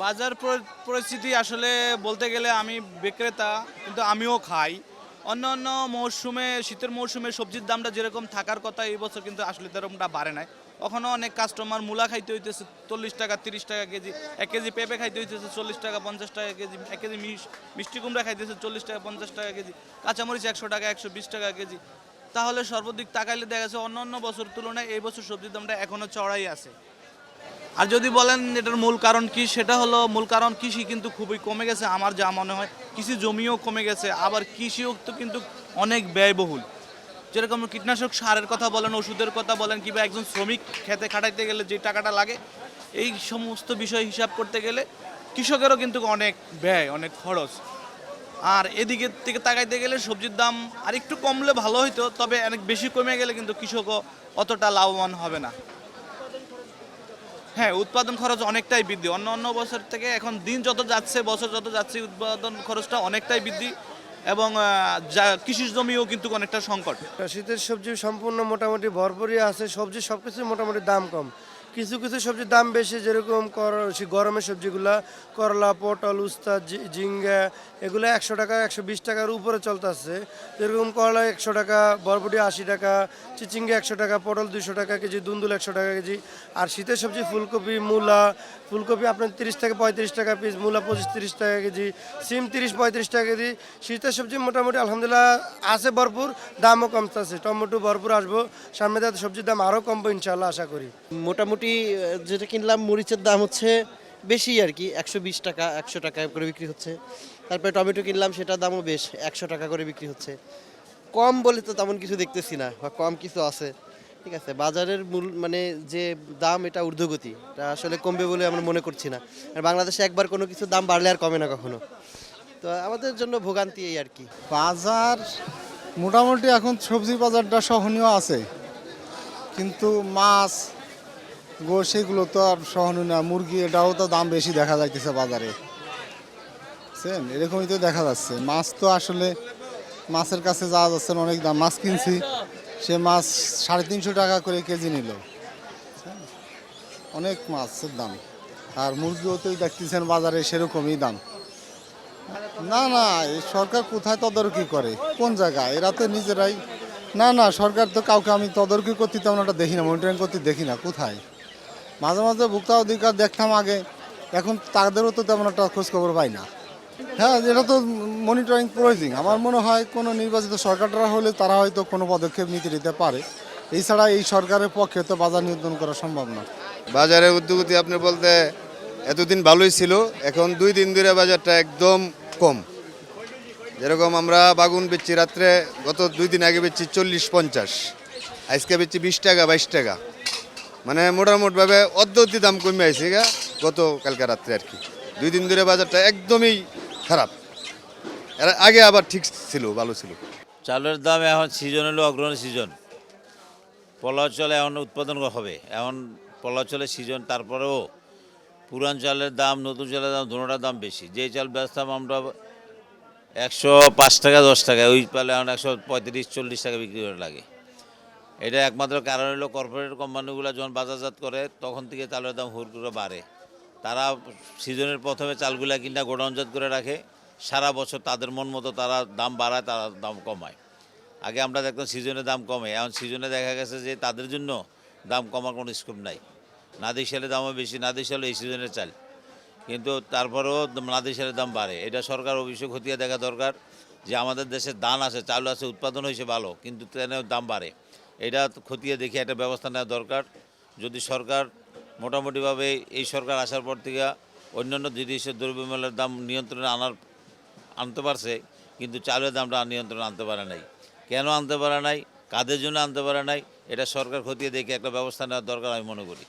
বাজার পরিস্থিতি আসলে বলতে গেলে আমি বিক্রেতা, কিন্তু আমিও খাই। অন্য মৌসুমে, শীতের মৌসুমে সবজির দামটা যেরকম থাকার কথা এই বছর কিন্তু আসলে তেরকমটা বাড়ে নাই। ওখানেও অনেক কাস্টমার মূলা খাইতে হইতেছে 40 টাকা 30 টাকা কেজি, 1 কেজি পেঁপে খাইতে হইতেছে 40 টাকা 50 টাকা কেজি, 1 কেজি মিষ্টি কুমড়া খাইতেছে 40 টাকা 50 টাকা কেজি, কাঁচামরিচ 100 টাকা 120 টাকা কেজি। তাহলে সর্বাধিক তাকাইলে দেখা যাচ্ছে অন্য বছর তুলনায় এই বছর সবজির দামটা এখনও চড়াই আছে। আর যদি বলেন এটার মূল কারণ কি, সেটা হলো মূল কারণ কৃষি কিন্তু খুবই কমে গেছে আমার যা মনে হয়। কৃষি জমিও কমে গেছে, আবার কৃষিও তো কিন্তু অনেক ব্যয়বহুল। যেরকম কীটনাশক সারের কথা বলেন, ওষুধের কথা বলেন, কিংবা একজন শ্রমিক খেতে খাটাইতে গেলে যে টাকাটা লাগে, এই সমস্ত বিষয় হিসাব করতে গেলে কৃষকেরও কিন্তু অনেক ব্যয়, অনেক খরচ। আর এদিকে থেকে তাকাইতে গেলে সবজির দাম আর একটু কমলে ভালো হইতো, তবে অনেক বেশি কমে গেলে কিন্তু কৃষকও অতটা লাভবান হবে না। হ্যাঁ, উৎপাদন খরচ অনেকটাই বৃদ্ধি অন্য বছর থেকে। এখন দিন যত যাচ্ছে, বছর যত যাচ্ছে, উৎপাদন খরচটা অনেকটাই বৃদ্ধি। এবং যা কৃষি জমিও কিন্তু অনেকটা সংকট। শীতের সবজি সম্পূর্ণ মোটামুটি ভরপুরই আছে, সবজি সব কিছুর মোটামুটি দাম কম। কিছু কিছু সবজির দাম বেশি, যেরকম গরমের সবজিগুলা করলা, পটল, উস্তা, ঝিঙ্গা, এগুলো 100 টাকা 120 টাকার উপরে চলতেছে। যেরকম করলা 100 টাকা, বরবটি 80 টাকা, চিচিঙ্গা 100 টাকা, পটল 200 টাকা কেজি, দুন্দুল 100 টাকা কেজি। আর শীতের সবজি ফুলকপি, মূলা, ফুলকপি আপনার 30 থেকে 35 টাকা পিস, মূলা 25-30 টাকা কেজি, সিম 30-35 টাকা কেজি। শীতের সবজি মোটামুটি আলহামদুলিল্লাহ আছে ভরপুর, দামও কমতেছে। টমেটো ভরপুর আসবো, সামনে যাতে সবজির দাম আরও কমবো ইনশাল্লাহ আশা করি। মোটামুটি যেটা কিনলাম মরিচের দাম হচ্ছে বেশি আর কি, 120 টাকা 100 টাকা করে বিক্রি হচ্ছে। তারপরে টমেটো কিনলাম, সেটার দামও বেশ, 100 টাকা করে বিক্রি হচ্ছে। কম বলে তো তেমন কিছু দেখতেছি না, বা কম কিছু আছে। ঠিক আছে, বাজারের মূল মানে যে দাম, এটা ঊর্ধ্বগতি, এটা আসলে কমবে বলে আমরা মনে করছি না। আর বাংলাদেশে একবার কোনো কিছু দাম বাড়লে আর কমে না কখনো। তো আমাদের জন্য ভোগান্তি এই আর কি। বাজার মোটামুটি এখন সবজি বাজারটা সহনীয় আছে, কিন্তু মাছ গোশ এগুলো তো আর সহনীয় না। মুরগি এটাও তো দাম বেশি দেখা যাইতেছে বাজারে, বুঝছেন? এরকমই তো দেখা যাচ্ছে। মাছ তো আসলে মাছের কাছে যাওয়া যাচ্ছে না, অনেক দাম। মাছ কিনছি, সে মাছ 350 টাকা করে কেজি নিল, বুঝছেন? অনেক মাছের দাম। আর মুরগিও তো দেখতেছেন বাজারে সেরকমই দাম। না না, এই সরকার কোথায় তদারকি করে, কোন জায়গায়? এরা তো নিজেরাই। না না, সরকার তো কাউকে আমি তদারকি করতে তেমন একটা দেখি না, মনিটরিং করতে দেখি না। কোথায়? মাঝে মাঝে ভোক্তা অধিকার দেখতাম আগে, এখন তাদেরও তো তেমন একটা খোঁজখবর পাই না। হ্যাঁ, এটা তো মনিটরিং প্রয়োজন। আমার মনে হয় কোনো নির্বাচিত সরকাররা হলে তারা হয়তো কোনো পদক্ষেপ নিতে পারে। এছাড়া এই সরকারের পক্ষে তো বাজার নিয়ন্ত্রণ করা সম্ভব না। বাজারের উদ্যোগতি আপনি বলতে এতদিন ভালোই ছিল, এখন 2 দিন ধরে বাজারটা একদম কম। যেরকম আমরা বাগুন বেচছি রাত্রে, গত 2 দিন আগে বেচছি 40-50, আজকে বেচছি 20 টাকা 22 টাকা। মানে মোটামুটিভাবে অর্ধেক দাম কমে আসছে গত কালকে রাত্রে আর কি। 2 দিন ধরে বাজারটা একদমই খারাপ। এর আগে আবার ঠিক ছিল, ভালো ছিল। চালের দাম এখন সিজন হলো অগ্রহণ সিজন, পলাও চালে এখন উৎপাদন হবে, এখন পলাও চালের সিজন। তারপরেও পুরান চালের দাম, নতুন চালের দাম, দুটোটার দাম বেশি। যে চাল বেচতাম আমরা 105 টাকা 10 টাকা, ওই পালে এখন 135-40 টাকা বিক্রি করে লাগে। এটা একমাত্র কারণ হলো কর্পোরেট কোম্পানিগুলো যখন বাজারজাত করে, তখন থেকে চালের দাম হুড় করে বাড়ে। তারা সিজনের প্রথমে চালগুলা কিনা গোডাউনজাত করে রাখে, সারা বছর তাদের মন মতো তারা দাম বাড়ায়, তারা দাম কমায়। আগে আমরা দেখতাম সিজনে দাম কমে, এখন সিজনে দেখা গেছে যে তাদের জন্য দাম কমার কোনো স্কোপ নাই। নাদির সালের দামও বেশি, নাদির সাল এই সিজনের চাল, কিন্তু তারপরেও নাদির সালের দাম বাড়ে। এটা সরকার অবশ্যই খতিয়ে দেখা দরকার, যে আমাদের দেশে ধান আছে, চাল আছে, উৎপাদন হয়েছে ভালো, কিন্তু ট্রেনের দাম বাড়ে। এটা খতিয়ে দেখে একটা ব্যবস্থা নেওয়া দরকার। যদি সরকার মোটামুটিভাবে, এই সরকার আসার পর থেকে অন্যান্য জিনিসের দ্রব্যমূল্যের দাম নিয়ন্ত্রণে আনতে পারছে, কিন্তু চালের দামটা নিয়ন্ত্রণে আনতে পারে নাই। কেন আনতে পারে নাই, কাদের জন্য আনতে পারে নাই, এটা সরকার খতিয়ে দেখে একটা ব্যবস্থা নেওয়ার দরকার আমি মনে করি।